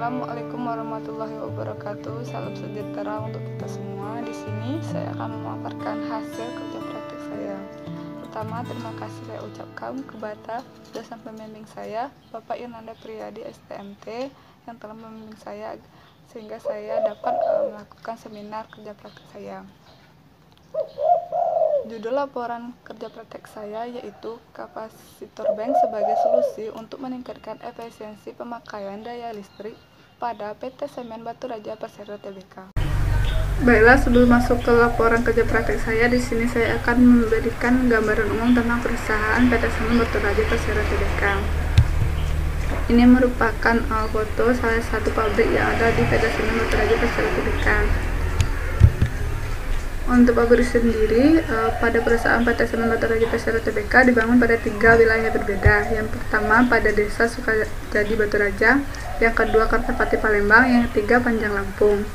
Assalamualaikum warahmatullahi wabarakatuh. Salam sejahtera untuk kita semua. Di sini saya akan memaparkan hasil kerja praktik saya. Pertama, terima kasih saya ucapkan kepada dosen pembimbing saya, Bapak Yunanda Priyadi STMT, yang telah membimbing saya sehingga saya dapat melakukan seminar kerja praktik saya. Judul laporan kerja praktek saya yaitu kapasitor bank sebagai solusi untuk meningkatkan efisiensi pemakaian daya listrik pada PT Semen Batu Raja Persero Tbk. Baiklah, sebelum masuk ke laporan kerja praktek saya, di sini saya akan memberikan gambaran umum tentang perusahaan PT Semen Batu Raja Persero Tbk. Ini merupakan foto salah satu pabrik yang ada di PT Semen Batu Raja Persero Tbk. Untuk pabrik sendiri, pada perusahaan PT Semen Batu Raja Persero Tbk dibangun pada 3 wilayah berbeda. Yang pertama pada Desa Sukajadi Batu Raja, yang kedua Kertapati Palembang, yang ketiga Panjang Lampung.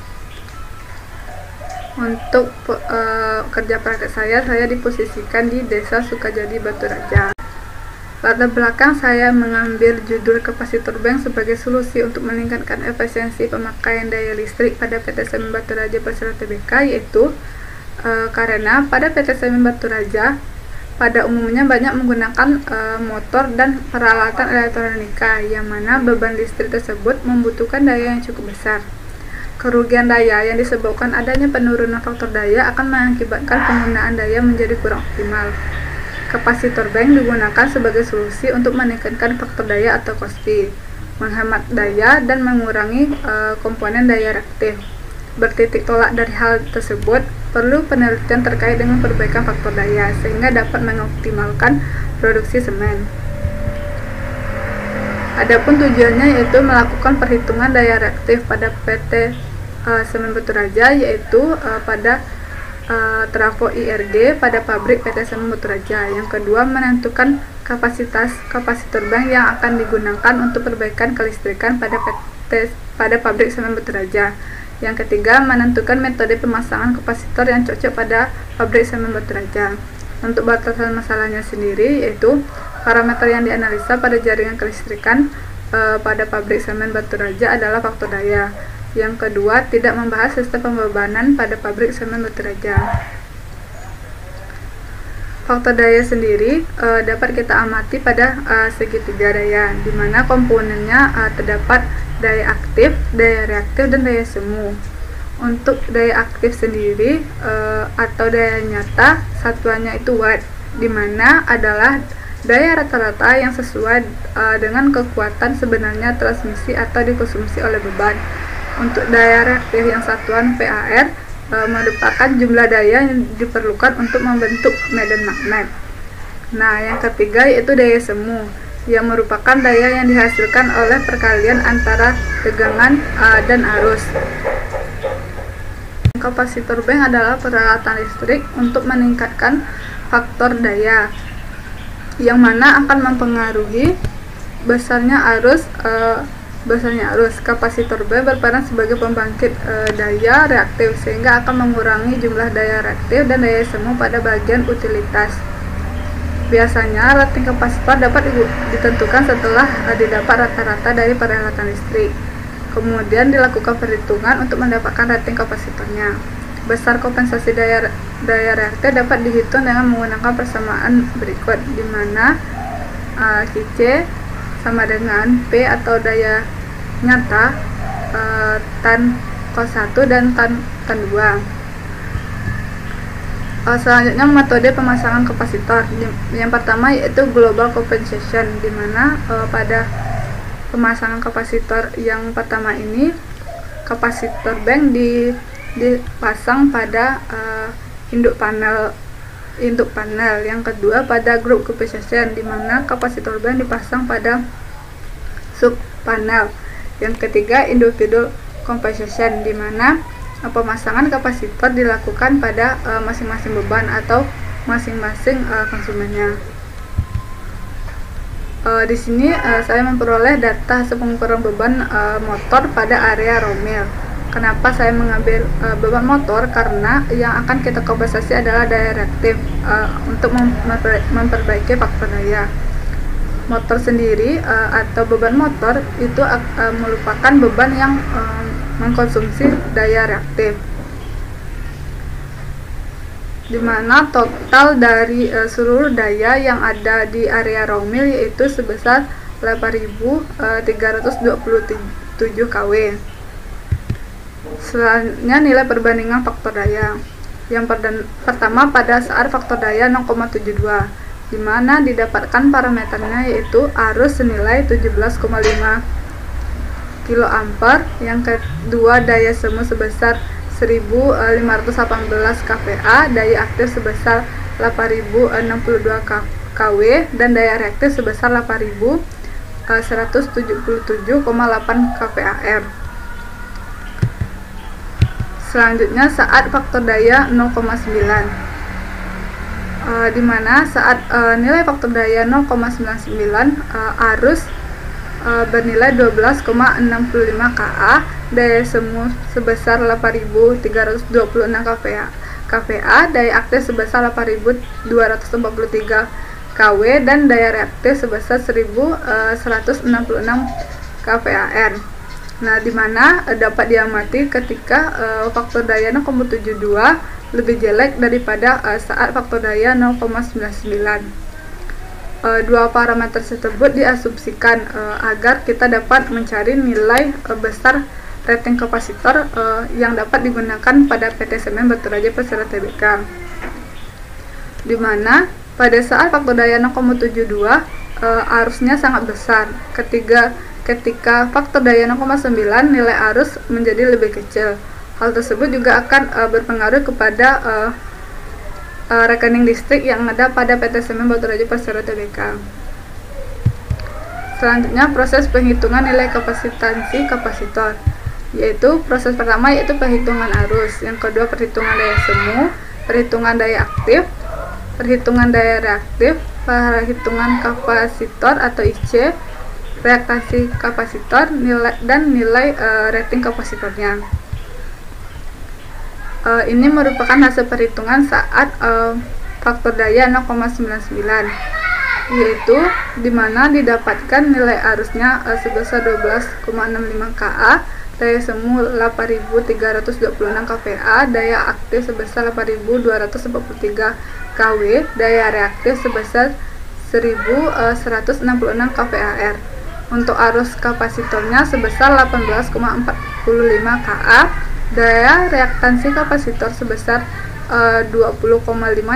Untuk kerja praktek saya diposisikan di Desa Sukajadi Batu Raja. Latar belakang saya mengambil judul kapasitor bank sebagai solusi untuk meningkatkan efisiensi pemakaian daya listrik pada PT Semen Batu Raja Persero Tbk, yaitu karena pada PT Semen Batu Raja pada umumnya banyak menggunakan motor dan peralatan elektronika, yang mana beban listrik tersebut membutuhkan daya yang cukup besar. Kerugian daya yang disebabkan adanya penurunan faktor daya akan mengakibatkan penggunaan daya menjadi kurang optimal. Kapasitor bank digunakan sebagai solusi untuk meningkatkan faktor daya atau KOSPI, menghemat daya dan mengurangi komponen daya reaktif. Bertitik tolak dari hal tersebut, perlu penelitian terkait dengan perbaikan faktor daya sehingga dapat mengoptimalkan produksi semen. Adapun tujuannya yaitu melakukan perhitungan daya reaktif pada PT Semen Batu Raja, yaitu pada trafo IRG pada pabrik PT Semen Batu Raja. Yang kedua, menentukan kapasitas kapasitor bank yang akan digunakan untuk perbaikan kelistrikan pada pabrik Semen Batu Raja. Yang ketiga, menentukan metode pemasangan kapasitor yang cocok pada pabrik Semen Batu Raja. Untuk batasan masalahnya sendiri, yaitu parameter yang dianalisa pada jaringan kelistrikan pada pabrik Semen Batu Raja adalah faktor daya. Yang kedua, tidak membahas sistem pembebanan pada pabrik Semen Batu Raja. Faktor daya sendiri dapat kita amati pada segitiga daya, di mana komponennya terdapat daya aktif, daya reaktif, dan daya semu. Untuk daya aktif sendiri atau daya nyata, satuannya itu watt, di mana adalah daya rata-rata yang sesuai dengan kekuatan sebenarnya transmisi atau dikonsumsi oleh beban. Untuk daya reaktif yang satuan VAR merupakan jumlah daya yang diperlukan untuk membentuk medan magnet. Nah, yang ketiga yaitu daya semu, yang merupakan daya yang dihasilkan oleh perkalian antara tegangan dan arus. Kapasitor bank adalah peralatan listrik untuk meningkatkan faktor daya, yang mana akan mempengaruhi besarnya arus. Kapasitor bank berperan sebagai pembangkit daya reaktif, sehingga akan mengurangi jumlah daya reaktif dan daya semu pada bagian utilitas. Biasanya rating kapasitor dapat ditentukan setelah didapat rata-rata dari peralatan listrik. Kemudian dilakukan perhitungan untuk mendapatkan rating kapasitornya. Besar kompensasi daya reaktif dapat dihitung dengan menggunakan persamaan berikut, di mana QC sama dengan P atau daya nyata tan cos 1 dan tan 2. Selanjutnya metode pemasangan kapasitor. Yang pertama yaitu global compensation, di mana pada pemasangan kapasitor yang pertama ini kapasitor bank dipasang pada induk panel. Yang kedua pada group compensation, di mana kapasitor bank dipasang pada sub panel. Yang ketiga individual compensation, di mana pemasangan kapasitor dilakukan pada masing-masing beban atau masing-masing konsumennya. Di sini saya memperoleh data hasil pengukuran beban motor pada area romil. Kenapa saya mengambil beban motor? Karena yang akan kita kompensasi adalah daya reaktif untuk memperbaiki faktor daya. motor sendiri atau beban motor itu merupakan beban yang mengkonsumsi daya reaktif, di mana total dari seluruh daya yang ada di area raw mill yaitu sebesar 8.327 kW. Selanjutnya nilai perbandingan faktor daya. Yang pertama pada saat faktor daya 0,72, di mana didapatkan parameternya yaitu arus senilai 17,5 kA. Yang kedua daya semu sebesar 1.518 kVA, daya aktif sebesar 8.062 kW, dan daya reaktif sebesar 8.177,8 kVAR. Selanjutnya saat faktor daya 0,9, di mana saat nilai faktor daya 0,99 arus bernilai 12,65 kA, daya semu sebesar 8.326 kVA, daya aktif sebesar 8.243 kW, dan daya reaktif sebesar 1.166 kVAR. Nah, di mana dapat diamati ketika faktor daya 0,72 lebih jelek daripada saat faktor daya 0,99. Dua parameter tersebut diasumsikan agar kita dapat mencari nilai besar rating kapasitor yang dapat digunakan pada PT Semen Batu Raja Persero Tbk, di mana pada saat faktor daya 0,72 arusnya sangat besar. Ketika faktor daya 0,9 nilai arus menjadi lebih kecil. Hal tersebut juga akan berpengaruh kepada rekening listrik yang ada pada PT Semen Batu Raja Persero Tbk. Selanjutnya proses penghitungan nilai kapasitansi kapasitor, yaitu proses pertama yaitu perhitungan arus, yang kedua perhitungan daya semu, perhitungan daya aktif, perhitungan daya reaktif, perhitungan kapasitor atau IC, reaktansi kapasitor, dan nilai rating kapasitornya. Ini merupakan hasil perhitungan saat faktor daya 0,99, yaitu dimana didapatkan nilai arusnya sebesar 12,65 kA, daya semu 8.326 kVA, daya aktif sebesar 8.243 kW, daya reaktif sebesar 1.166 kVAR. Untuk arus kapasitornya sebesar 18,45 kA, daya reaktansi kapasitor sebesar 20,5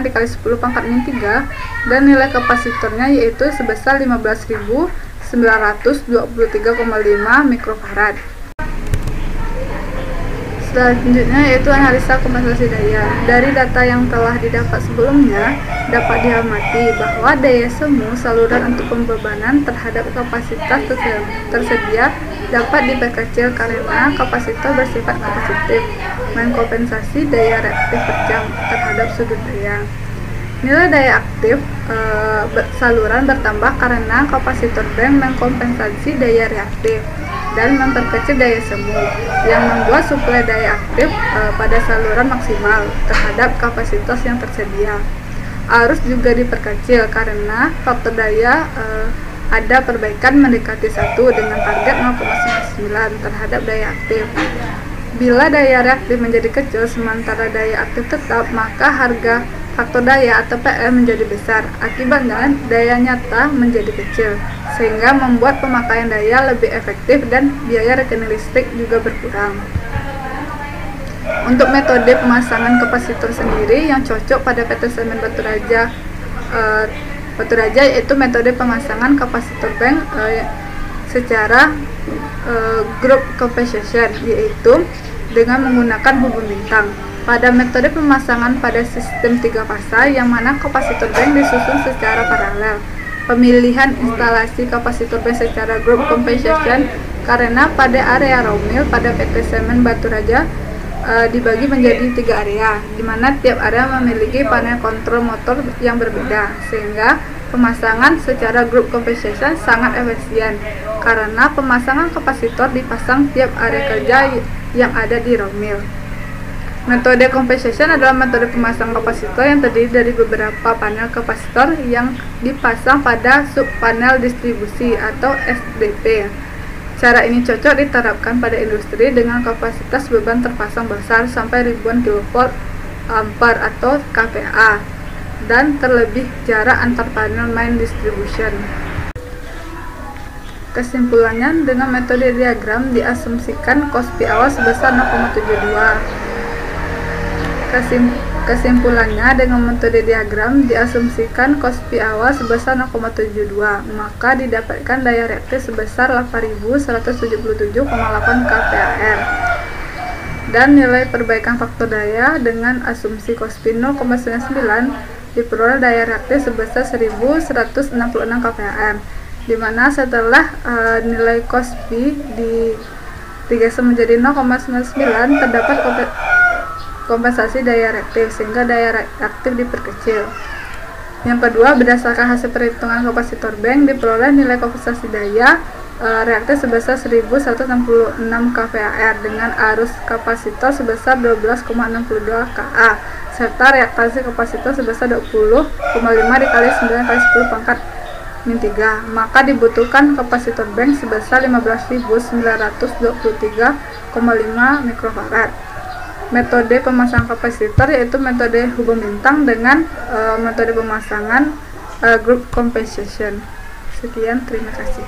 dikali 10 pangkat min 3, dan nilai kapasitornya yaitu sebesar 15.923,5 mikrofarad. Selanjutnya yaitu analisa kompensasi daya. Dari data yang telah didapat sebelumnya, dapat diamati bahwa daya semu saluran untuk pembebanan terhadap kapasitas tersedia dapat diperkecil karena kapasitor bersifat kapasitif, mengkompensasi daya reaktif per jam terhadap sudut daya. Nilai daya aktif saluran bertambah karena kapasitor bank mengkompensasi daya reaktif dan memperkecil daya semu, yang membuat suplai daya aktif pada saluran maksimal terhadap kapasitas yang tersedia. Arus juga diperkecil karena faktor daya ada perbaikan mendekati 1 dengan target 0,99 terhadap daya aktif. Bila daya reaktif menjadi kecil sementara daya aktif tetap, maka harga faktor daya atau PM menjadi besar. Akibatnya daya nyata menjadi kecil, sehingga membuat pemakaian daya lebih efektif dan biaya rekening listrik juga berkurang. Untuk metode pemasangan kapasitor sendiri yang cocok pada PT Semen Batu Raja yaitu metode pemasangan kapasitor bank secara group compensation, yaitu dengan menggunakan hubung bintang. Pada metode pemasangan pada sistem 3 fasa yang mana kapasitor bank disusun secara paralel. Pemilihan instalasi kapasitor bank secara group compensation karena pada area raw mill pada PT Semen Batu Raja dibagi menjadi 3 area, di mana tiap area memiliki panel kontrol motor yang berbeda, sehingga pemasangan secara group compensation sangat efisien karena pemasangan kapasitor dipasang tiap area kerja yang ada di raw mill. Metode compensation adalah metode pemasang kapasitor yang terdiri dari beberapa panel kapasitor yang dipasang pada subpanel distribusi atau SDP. Cara ini cocok diterapkan pada industri dengan kapasitas beban terpasang besar sampai ribuan kilovolt ampere atau kVA dan terlebih jarak antar panel main distribution. Kesimpulannya, dengan metode diagram diasumsikan cos pi awal sebesar 0,72. Kesimpulannya, dengan metode diagram diasumsikan cos pi awal sebesar 0,72, maka didapatkan daya reaktif sebesar 8177,8 kPa dan nilai perbaikan faktor daya dengan asumsi cos pi 0,99 diperoleh daya reaktif sebesar 1166 kPa, di mana setelah nilai cos pi digeser menjadi 0,99 terdapat kompensasi daya reaktif sehingga daya reaktif diperkecil. Yang kedua, berdasarkan hasil perhitungan kapasitor bank diperoleh nilai kompensasi daya reaktif sebesar 1166 kVAR dengan arus kapasitor sebesar 12,62 Ka serta reaktansi kapasitor sebesar 20,5 dikali 9 kali 10 pangkat min 3, maka dibutuhkan kapasitor bank sebesar 15.923,5 mikrofarad. Metode pemasangan kapasitor yaitu metode hubung bintang dengan metode pemasangan group compensation. Sekian, terima kasih.